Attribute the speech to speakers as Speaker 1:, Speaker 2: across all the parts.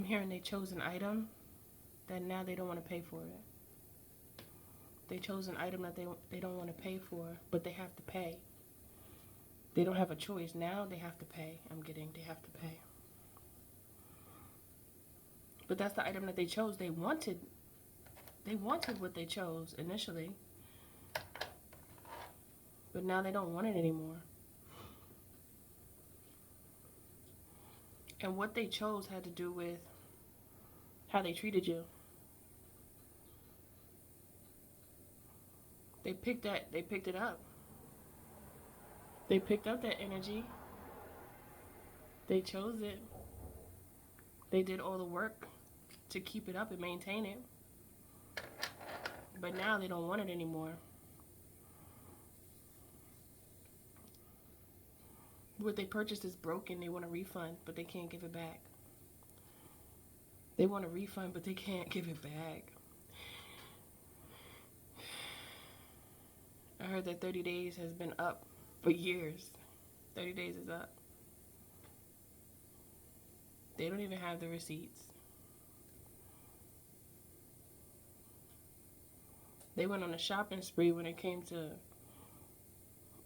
Speaker 1: hearing they chose an item that now they don't want to pay for it. They chose an item that they don't want to pay for, but they have to pay. They don't have a choice. Now they have to pay. They have to pay. But that's the item that they chose. They wanted what they chose initially. But now they don't want it anymore. And what they chose had to do with how they treated you. They picked it up. They picked up that energy. They chose it. They did all the work to keep it up and maintain it. But now they don't want it anymore. What they purchased is broken. They want a refund, but they can't give it back. They want a refund, but they can't give it back. I heard that 30 days has been up for years. 30 days is up. They don't even have the receipts. They went on a shopping spree when it came to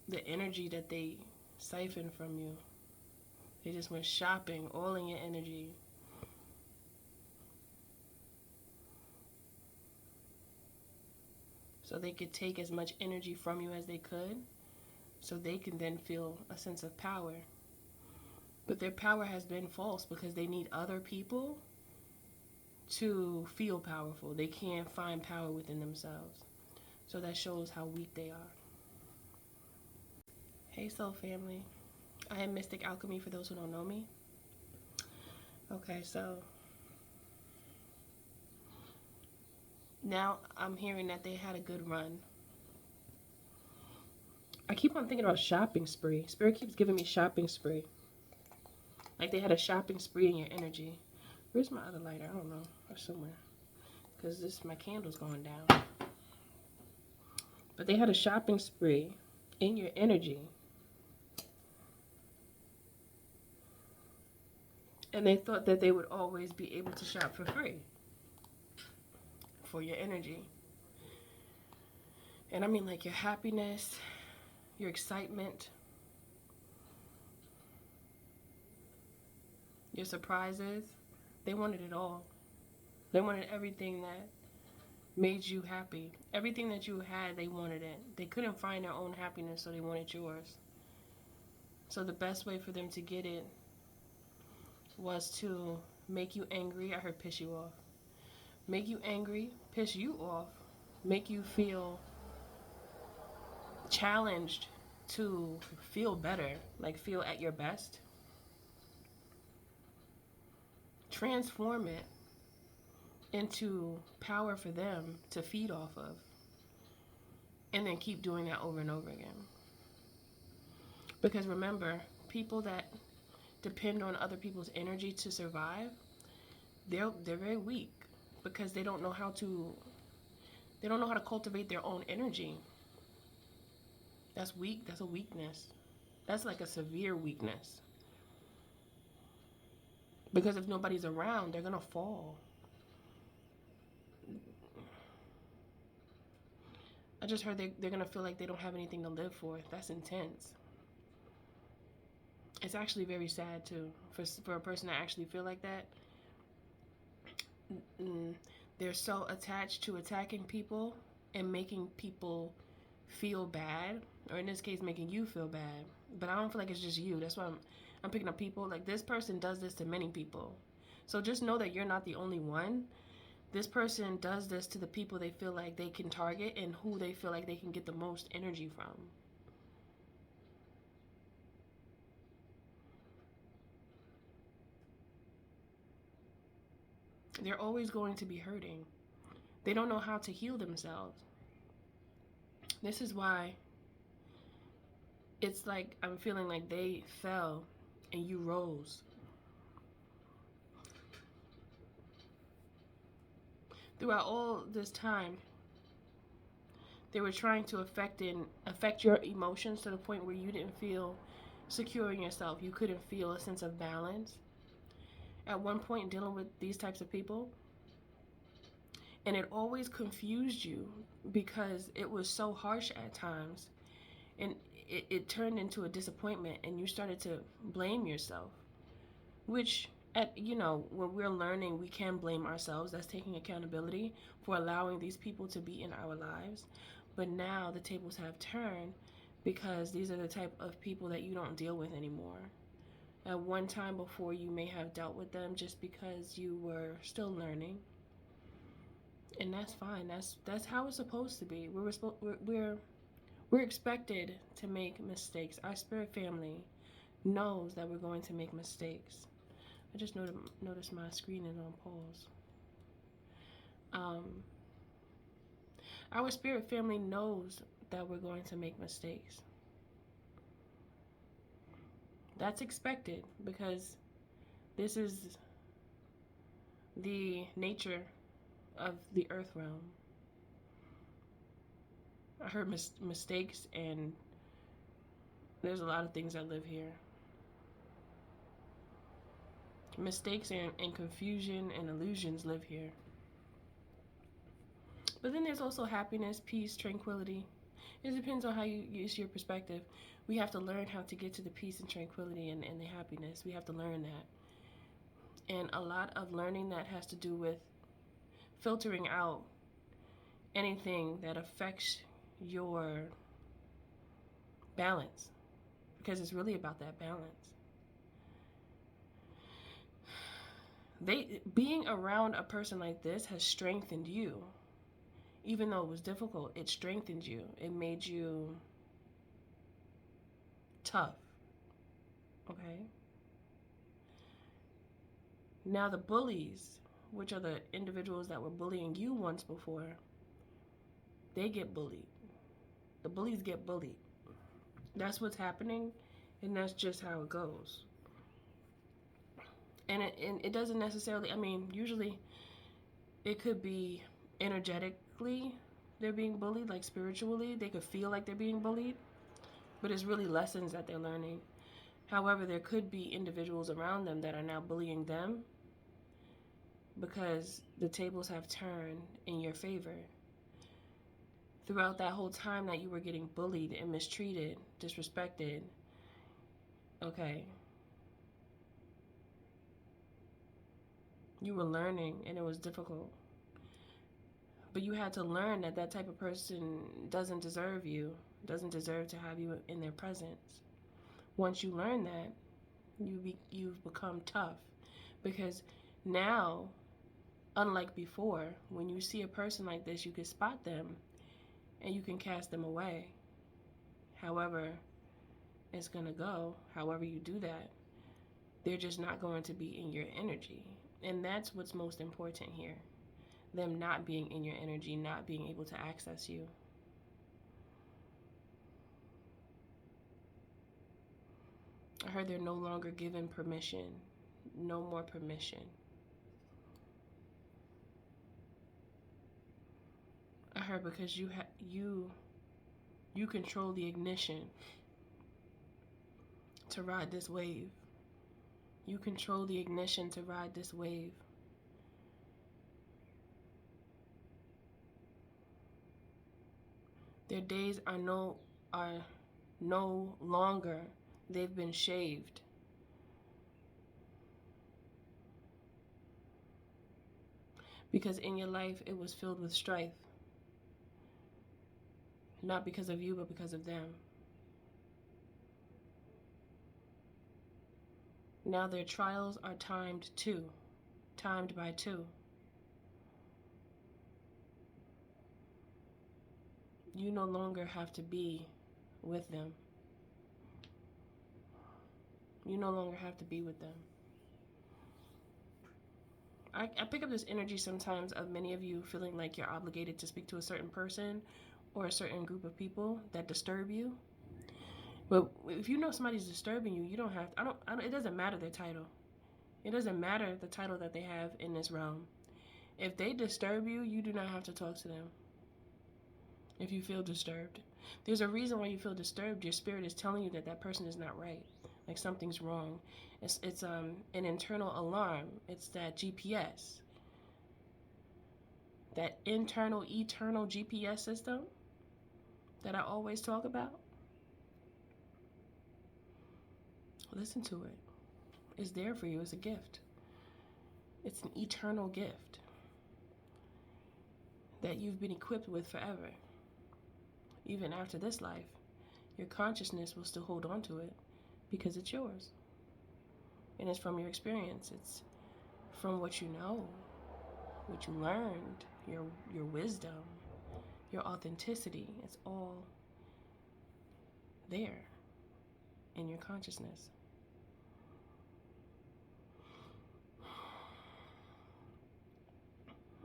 Speaker 1: the energy that they siphoned from you. They just went shopping, all in your energy. So they could take as much energy from you as they could, so they can then feel a sense of power. But their power has been false because they need other people to feel powerful. They can't find power within themselves. So that shows how weak they are. Hey soul family, I am Mystic Alchemy for those who don't know me. Okay, so now I'm hearing that they had a good run. I keep on thinking about shopping spree. Spirit keeps giving me shopping spree. Like they had a shopping spree in your energy. Where's my other lighter? I don't know. Or somewhere. Because my candle's going down. But they had a shopping spree in your energy. And they thought that they would always be able to shop for free. For your energy. And I mean like your happiness, your excitement, your surprises. They wanted it all. They wanted everything that made you happy. Everything that you had, they wanted it. They couldn't find their own happiness, so they wanted yours. So the best way for them to get it was to make you angry. I heard piss you off. Make you angry, piss you off, make you feel challenged to feel better, like feel at your best. Transform it into power for them to feed off of. And then keep doing that over and over again. Because remember, people that depend on other people's energy to survive, they're very weak because they don't know how to cultivate their own energy. That's weak. That's a weakness. That's like a severe weakness. Because if nobody's around, they're going to fall. I just heard they're going to feel like they don't have anything to live for. That's intense. It's actually very sad, too, for a person to actually feel like that. They're so attached to attacking people and making people feel bad, or in this case, making you feel bad. But I don't feel like it's just you. That's why I'm picking up people. Like, this person does this to many people. So just know that you're not the only one. This person does this to the people they feel like they can target and who they feel like they can get the most energy from. They're always going to be hurting. They don't know how to heal themselves. This is why it's like I'm feeling like they fell and you rose. Throughout all this time, they were trying to affect your emotions to the point where you didn't feel secure in yourself. You couldn't feel a sense of balance. at one point dealing with these types of people, and it always confused you because it was so harsh at times, and it turned into a disappointment, and you started to blame yourself, which at when we're learning, we can blame ourselves. That's taking accountability for allowing these people to be in our lives. But now the tables have turned because these are the type of people that you don't deal with anymore. At one time before, you may have dealt with them just because you were still learning, and that's fine. That's how it's supposed to be. We're expected to make mistakes. Our spirit family knows that we're going to make mistakes. I just noticed my screen is on pause. Our spirit family knows that we're going to make mistakes. That's expected because this is the nature of the earth realm. I heard mistakes, and there's a lot of things that live here. Mistakes and confusion and illusions live here. But then there's also happiness, peace, tranquility. It depends on how you use your perspective. We have to learn how to get to the peace and tranquility and the happiness. We have to learn that. And a lot of learning that has to do with filtering out anything that affects your balance, because it's really about that balance. Being around a person like this has strengthened you. Even though it was difficult, it strengthened you. It made you tough. Okay? Now the bullies, which are the individuals that were bullying you once before, they get bullied. The bullies get bullied. That's what's happening, and that's just how it goes. And it doesn't necessarily, usually it could be energetically they're being bullied, like spiritually. They could feel like they're being bullied, but it's really lessons that they're learning. However, there could be individuals around them that are now bullying them because the tables have turned in your favor. Throughout that whole time that you were getting bullied and mistreated, disrespected, okay, you were learning, and it was difficult. But you had to learn that that type of person doesn't deserve you, doesn't deserve to have you in their presence. Once you learn that, you've become tough. Because now, unlike before, when you see a person like this, you can spot them and you can cast them away. However it's going to go, however you do that, they're just not going to be in your energy. And that's what's most important here. Them not being in your energy, not being able to access you. I heard they're no longer given permission. No more permission. I heard because you control the ignition to ride this wave. You control the ignition to ride this wave. Their days are no longer. They've been shaved. Because in your life it was filled with strife. Not because of you, but because of them. Now their trials are timed by two. You no longer have to be with them. You no longer have to be with them. I pick up this energy sometimes of many of you feeling like you're obligated to speak to a certain person or a certain group of people that disturb you. But if you know somebody's disturbing you, you don't have to, it doesn't matter their title. It doesn't matter the title that they have in this realm. If they disturb you, you do not have to talk to them. If you feel disturbed, there's a reason why you feel disturbed. Your spirit is telling you that that person is not right. like something's wrong. It's an internal alarm. It's that GPS, that internal eternal GPS system that I always talk about. Listen to it. It's there for you. It's a gift. It's an eternal gift that you've been equipped with forever. Even after this life, your consciousness will still hold on to it because it's yours. And it's from your experience. It's from what you know, what you learned, your wisdom, your authenticity. It's all there in your consciousness.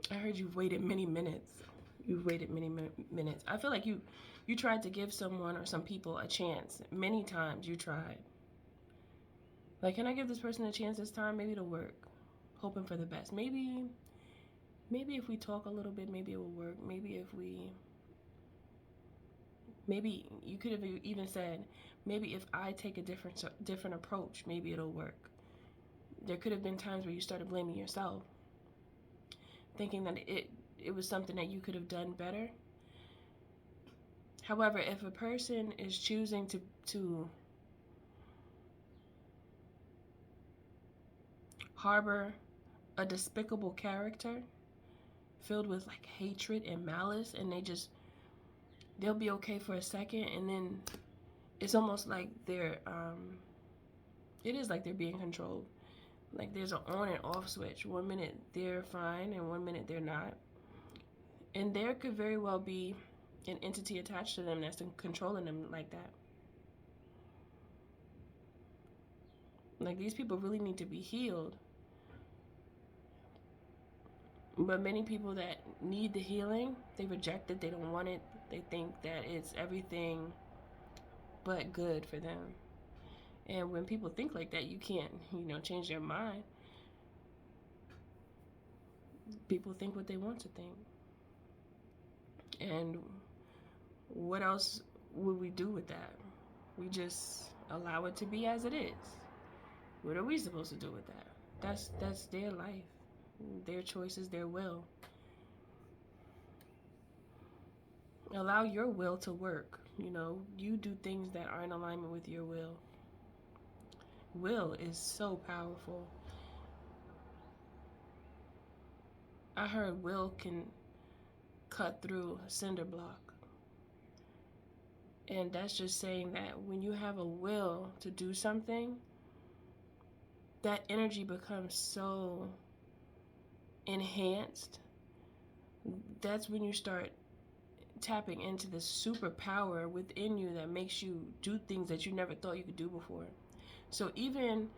Speaker 1: I heard you've waited many minutes. You've waited many minutes. I feel like you tried to give someone or some people a chance. Many times you tried. Like, can I give this person a chance this time? Maybe it'll work. Hoping for the best. Maybe if we talk a little bit, maybe it will work. Maybe you could have even said, maybe if I take a different approach, maybe it'll work. There could have been times where you started blaming yourself, thinking that it was something that you could have done better. However, if a person is choosing to harbor a despicable character filled with like hatred and malice, and they'll be okay for a second, and then it's almost like it is like they're being controlled. Like there's an on and off switch. 1 minute they're fine and 1 minute they're not. And there could very well be an entity attached to them that's controlling them like that. Like, these people really need to be healed. But many people that need the healing, they reject it, they don't want it. They think that it's everything but good for them. And when people think like that, you can't, change their mind. People think what they want to think. And what else would we do with that? We just allow it to be as it is. What are we supposed to do with that? That's their life, their choices, their will. Allow your will to work. You do things that are in alignment with your will. Will is so powerful. I heard will can cut through a cinder block. And that's just saying that when you have a will to do something, that energy becomes so enhanced. That's when you start tapping into the superpower within you that makes you do things that you never thought you could do before. So even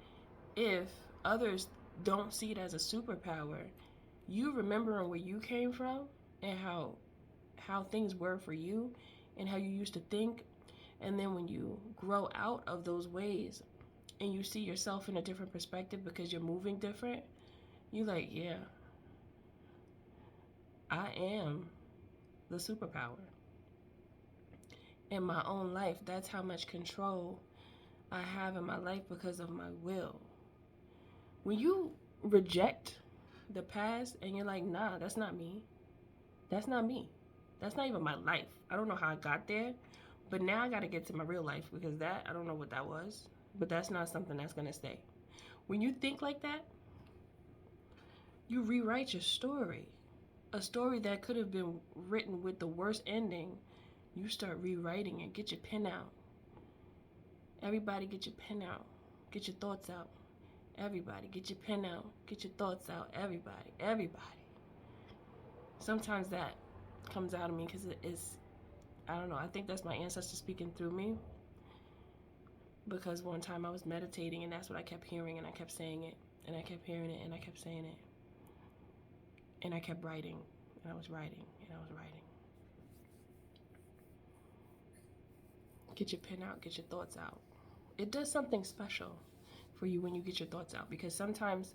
Speaker 1: if others don't see it as a superpower, you remembering where you came from and how things were for you and how you used to think, and then when you grow out of those ways and you see yourself in a different perspective because you're moving different, you're like, yeah, I am the superpower in my own life. That's how much control I have in my life because of my will. When you reject the past and you're like, nah, that's not me. That's not me. That's not even my life. I don't know how I got there, but now I got to get to my real life because that, I don't know what that was, but that's not something that's going to stay. When you think like that, you rewrite your story. A story that could have been written with the worst ending, you start rewriting it. Get your pen out. Everybody get your pen out. Get your thoughts out. Everybody get your pen out. Get your thoughts out. Everybody. Sometimes that comes out of me because it's, I don't know, I think that's my ancestor speaking through me. Because one time I was meditating and that's what I kept hearing, and I kept saying it, and I kept hearing it, and I kept saying it. And I kept writing, and I was writing, and I was writing. Get your pen out, get your thoughts out. It does something special for you when you get your thoughts out, because sometimes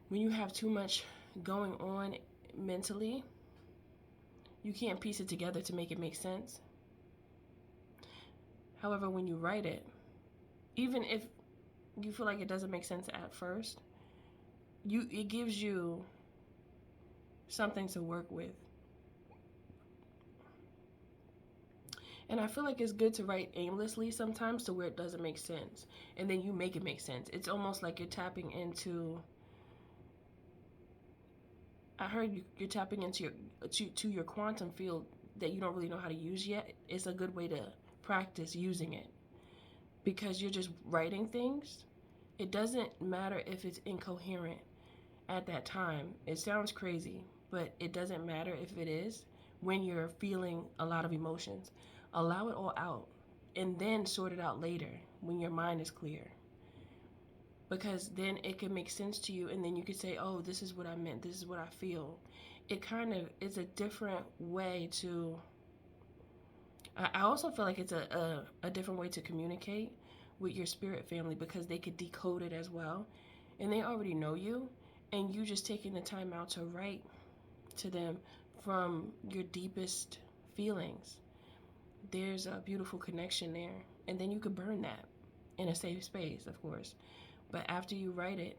Speaker 1: when you have too much going on mentally, you can't piece it together to make it make sense. However, when you write it, even if you feel like it doesn't make sense at first, it gives you something to work with. And I feel like it's good to write aimlessly sometimes to where it doesn't make sense. And then you make it make sense. It's almost like you're tapping into, I heard you're tapping into your quantum field that you don't really know how to use yet. It's a good way to practice using it. Because you're just writing things. It doesn't matter if it's incoherent at that time. It sounds crazy, but it doesn't matter if it is when you're feeling a lot of emotions. Allow it all out and then sort it out later when your mind is clear. Because then it can make sense to you, and then you can say, oh, this is what I meant, this is what I feel. It kind of is a different way to, I also feel like it's a different way to communicate with your spirit family, because they could decode it as well. And they already know you, and you just taking the time out to write to them from your deepest feelings. There's a beautiful connection there. And then you could burn that in a safe space, of course. But after you write it,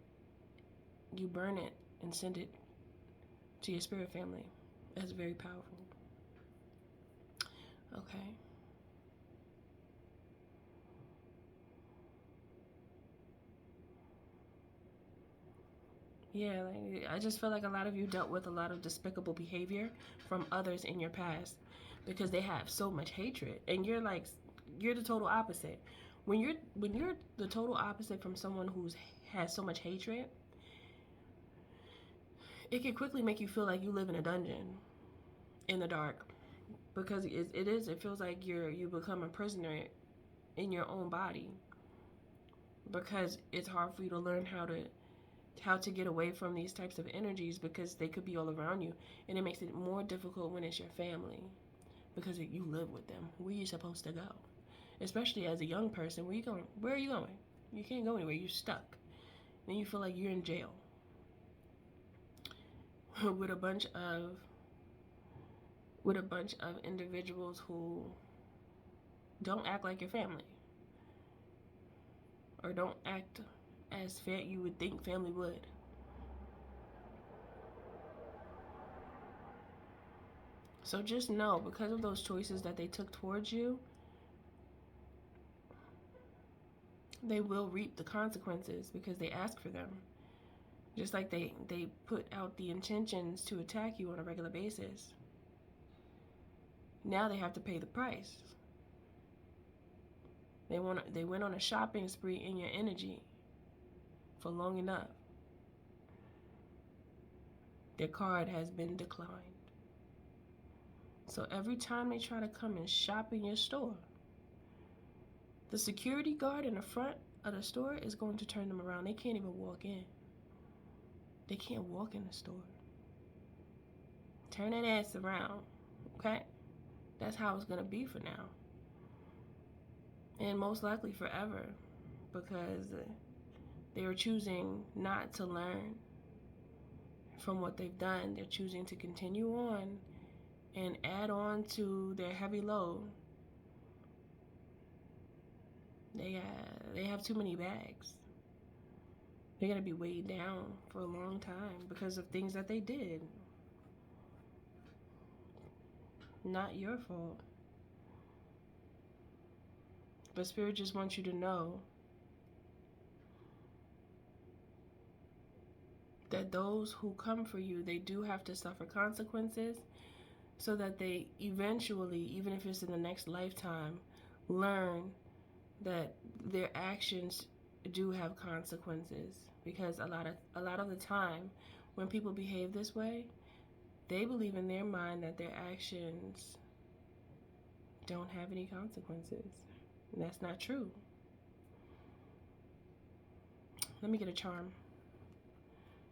Speaker 1: you burn it and send it to your spirit family. That's very powerful. Okay. Yeah, like, I just feel like a lot of you dealt with a lot of despicable behavior from others in your past, because they have so much hatred, and you're the total opposite. When you're the total opposite from someone who's has so much hatred, it can quickly make you feel like you live in a dungeon in the dark, because it feels like you become a prisoner in your own body, because it's hard for you to learn how to get away from these types of energies, because they could be all around you, and it makes it more difficult when it's your family, because you live with them. Where are you supposed to go? Especially as a young person, where are you going? You can't go anywhere. You're stuck. Then you feel like you're in jail with a bunch of individuals who don't act like your family, or don't act as you would think family would. So just know, because of those choices that they took towards you, they will reap the consequences, because they ask for them. Just like they put out the intentions to attack you on a regular basis. Now they have to pay the price. They went on a shopping spree in your energy for long enough. Their card has been declined. So every time they try to come and shop in your store, the security guard in the front of the store is going to turn them around. They can't even walk in. They can't walk in the store. Turn that ass around, okay? That's how it's going to be for now. And most likely forever, because they are choosing not to learn from what they've done. They're choosing to continue on and add on to their heavy load. They have too many bags. They're going to be weighed down for a long time because of things that they did. Not your fault. But Spirit just wants you to know that those who come for you, they do have to suffer consequences, so that they eventually, even if it's in the next lifetime, learn that their actions do have consequences. Because a lot of the time when people behave this way, they believe in their mind that their actions don't have any consequences. And that's not true. Let me get a charm.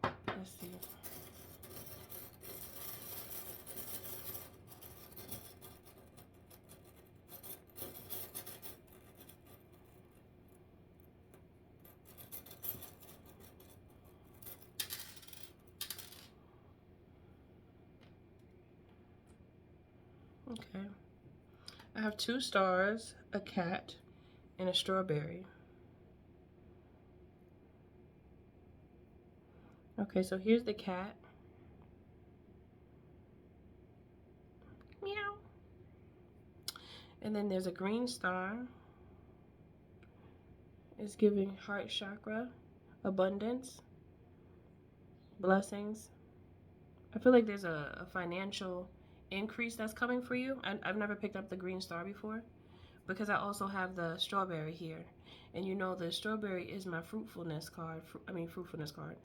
Speaker 1: Let's see. Okay. I have 2 stars, a cat, and a strawberry. Okay, so here's the cat. Meow. And then there's a green star. It's giving heart chakra, abundance, blessings. I feel like there's a financial increase that's coming for you. I've never picked up the green star before because I also have the strawberry here. And you know the strawberry is my fruitfulness card. Fruitfulness card.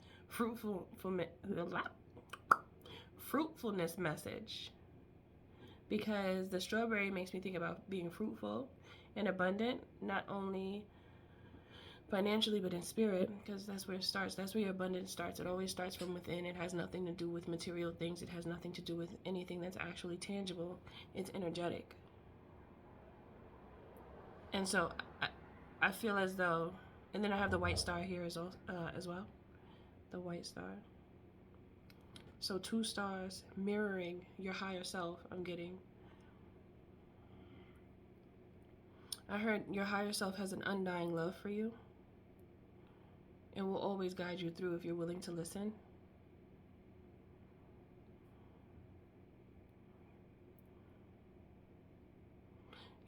Speaker 1: Fruitfulness message. Because the strawberry makes me think about being fruitful and abundant, not only financially but in spirit, because that's where it starts. That's where your abundance starts. It always starts from within. It has nothing to do with material things. It has nothing to do with anything that's actually tangible. It's energetic. And so I feel as though, and then I have the white star here as well, the white star. So 2 stars mirroring your higher self. I'm getting. I heard your higher self has an undying love for you and will always guide you through if you're willing to listen.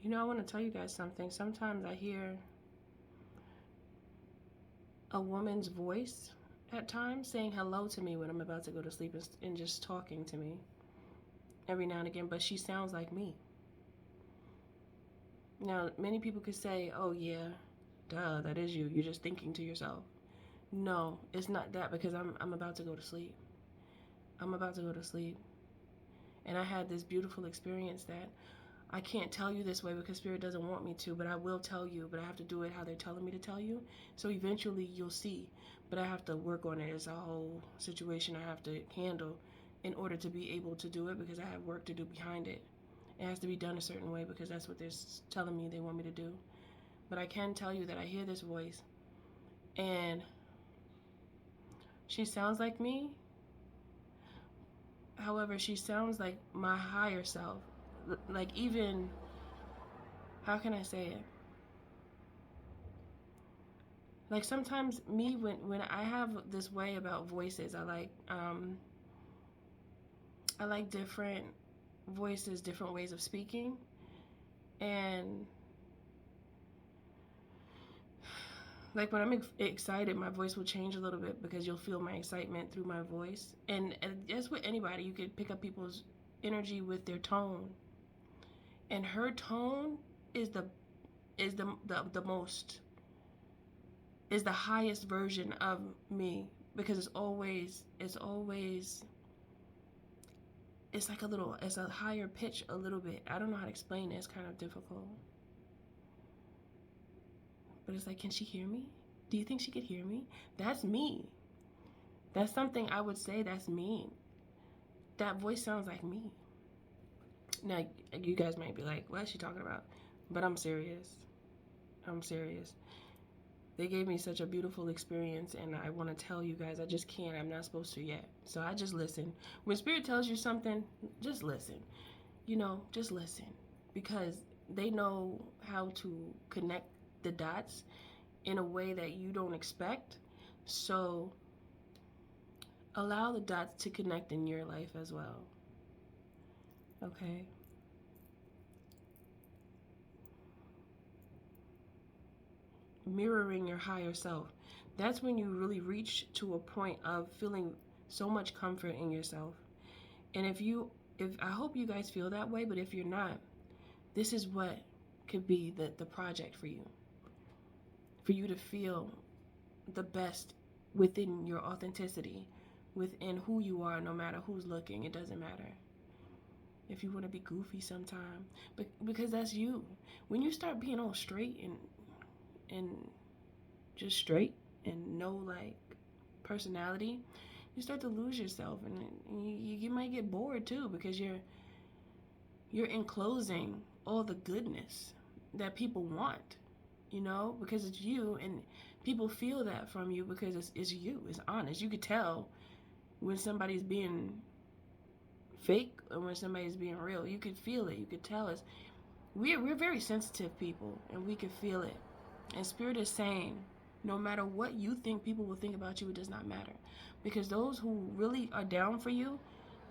Speaker 1: You know, I want to tell you guys something. Sometimes I hear a woman's voice at times saying hello to me when I'm about to go to sleep and just talking to me every now and again, but she sounds like me. Now, many people could say, oh yeah, duh, that is you. You're just thinking to yourself. No, it's not that, because I'm about to go to sleep. I'm about to go to sleep. And I had this beautiful experience that I can't tell you this way because Spirit doesn't want me to, but I will tell you, but I have to do it how they're telling me to tell you. So eventually you'll see, but I have to work on it. It's a whole situation I have to handle in order to be able to do it, because I have work to do behind it. It has to be done a certain way because that's what they're telling me they want me to do. But I can tell you that I hear this voice and she sounds like me. However, she sounds like my higher self. Like, even, how can I say it? Like, sometimes me, when I have this way about voices, I like different voices, different ways of speaking. And like, when I'm excited, my voice will change a little bit because you'll feel my excitement through my voice. And as with anybody, you could pick up people's energy with their tone. And her tone is the highest version of me, because it's like it's a higher pitch a little bit. I don't know how to explain it. It's kind of difficult. But it's like, can she hear me? Do you think she could hear me? That's me. That's something I would say that's me. That voice sounds like me. Now, you guys might be like, what is she talking about? But I'm serious. I'm serious. They gave me such a beautiful experience, and I want to tell you guys. I just can't. I'm not supposed to yet. So I just listen. When Spirit tells you something, just listen. You know, just listen. Because they know how to connect the dots in a way that you don't expect. So allow the dots to connect in your life as well. Okay? Mirroring your higher self. That's when you really reach to a point of feeling so much comfort in yourself. And if I hope you guys feel that way, but if you're not, this is what could be the project for you. For you to feel the best within your authenticity, within who you are, no matter who's looking. It doesn't matter. If you want to be goofy sometime, but because that's you. When you start being all straight and just straight and no like personality, you start to lose yourself, and you might get bored too, because you're enclosing all the goodness that people want, you know, because it's you, and people feel that from you because it's you. It's honest. You could tell when somebody's being fake or when somebody's being real. You could feel it. You could tell us. We're very sensitive people, and we can feel it. And Spirit is saying No matter what you think people will think about you, it does not matter. Because those who really are down for you,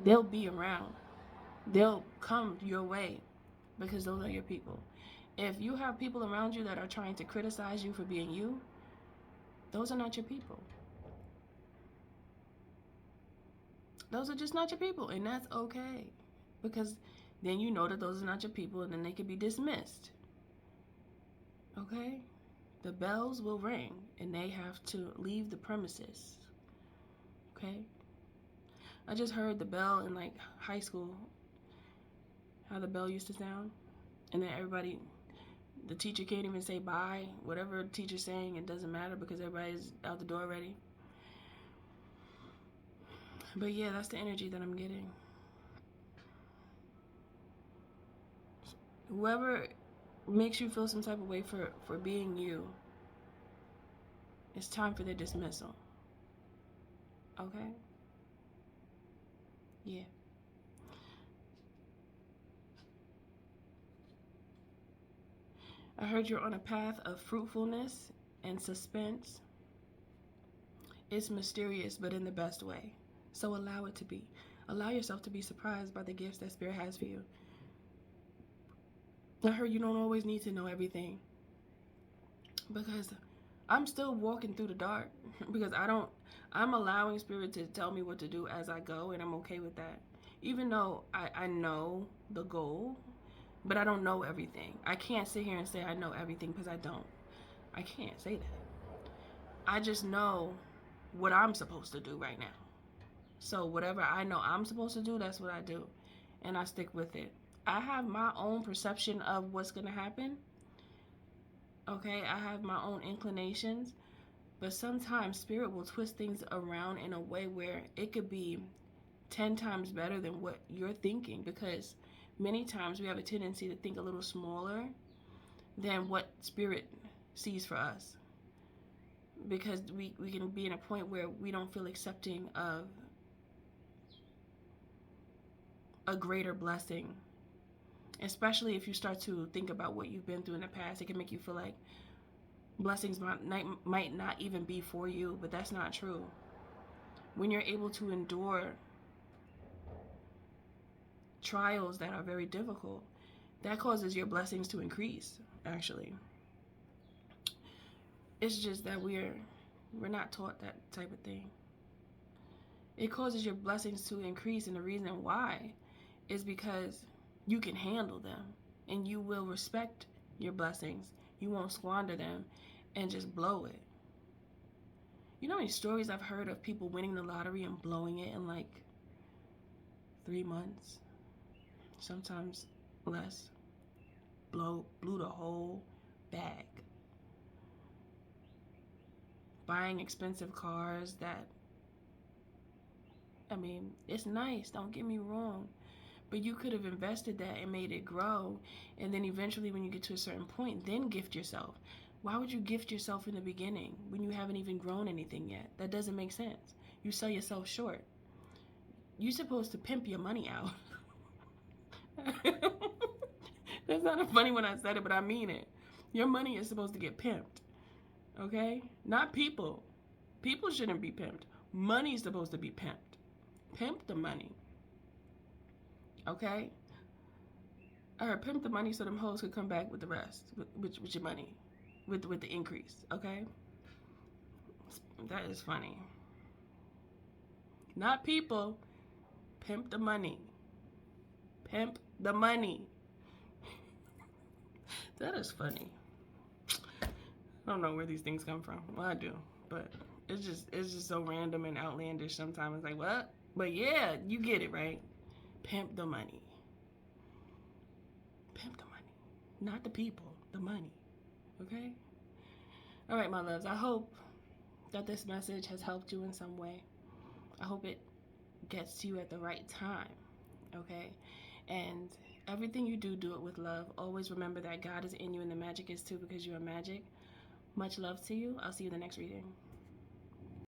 Speaker 1: they'll be around. They'll come your way because those are your people. If you have people around you that are trying to criticize you for being you, those are not your people. Those are just not your people, and that's okay. Because then you know that those are not your people, and then they can be dismissed. Okay? The bells will ring, and they have to leave the premises. Okay? I just heard the bell in like high school, how the bell used to sound, and then everybody, the teacher can't even say bye. Whatever the teacher's saying, it doesn't matter because everybody's out the door already. But yeah, that's the energy that I'm getting. Whoever makes you feel some type of way for being you, it's time for their dismissal. Okay? Yeah. I heard you're on a path of fruitfulness and suspense. It's mysterious, but in the best way. So allow it to be. Allow yourself to be surprised by the gifts that Spirit has for you. I heard you don't always need to know everything. Because I'm still walking through the dark. Because I'm allowing Spirit to tell me what to do as I go, and I'm okay with that. Even though I know the goal, but I don't know everything. I can't sit here and say I know everything because I don't. I can't say that. I just know what I'm supposed to do right now. So whatever I know I'm supposed to do, that's what I do. And I stick with it. I have my own perception of what's going to happen. Okay, I have my own inclinations. But sometimes Spirit will twist things around in a way where it could be 10 times better than what you're thinking. Because many times we have a tendency to think a little smaller than what Spirit sees for us. Because we can be in a point where we don't feel accepting of a greater blessing. Especially if you start to think about what you've been through in the past, it can make you feel like blessings might not even be for you, but that's not true. When you're able to endure trials that are very difficult, that causes your blessings to increase, actually. It's just that we're not taught that type of thing. It causes your blessings to increase, and the reason why is because you can handle them, and you will respect your blessings. You won't squander them and just blow it. You know how many stories I've heard of people winning the lottery and blowing it in like 3 months? Sometimes less. Blew the whole bag. Buying expensive cars that, I mean, it's nice, don't get me wrong. But you could have invested that and made it grow. And then eventually when you get to a certain point, then gift yourself. Why would you gift yourself in the beginning when you haven't even grown anything yet? That doesn't make sense. You sell yourself short. You're supposed to pimp your money out. That's not funny when I said it, but I mean it. Your money is supposed to get pimped. Okay? Not people. People shouldn't be pimped. Money's supposed to be pimped. Pimp the money. Okay? I heard pimp the money so them hoes could come back with the rest. With your money. With the increase. Okay? That is funny. Not people. Pimp the money. Pimp the money. That is funny. I don't know where these things come from. Well, I do. But it's just so random and outlandish sometimes. It's like, what? But yeah, you get it, right? Pimp the money. Pimp the money. Not the people. The money. Okay? All right, my loves. I hope that this message has helped you in some way. I hope it gets to you at the right time. Okay? And everything you do, do it with love. Always remember that God is in you and the magic is too, because you are magic. Much love to you. I'll see you in the next reading.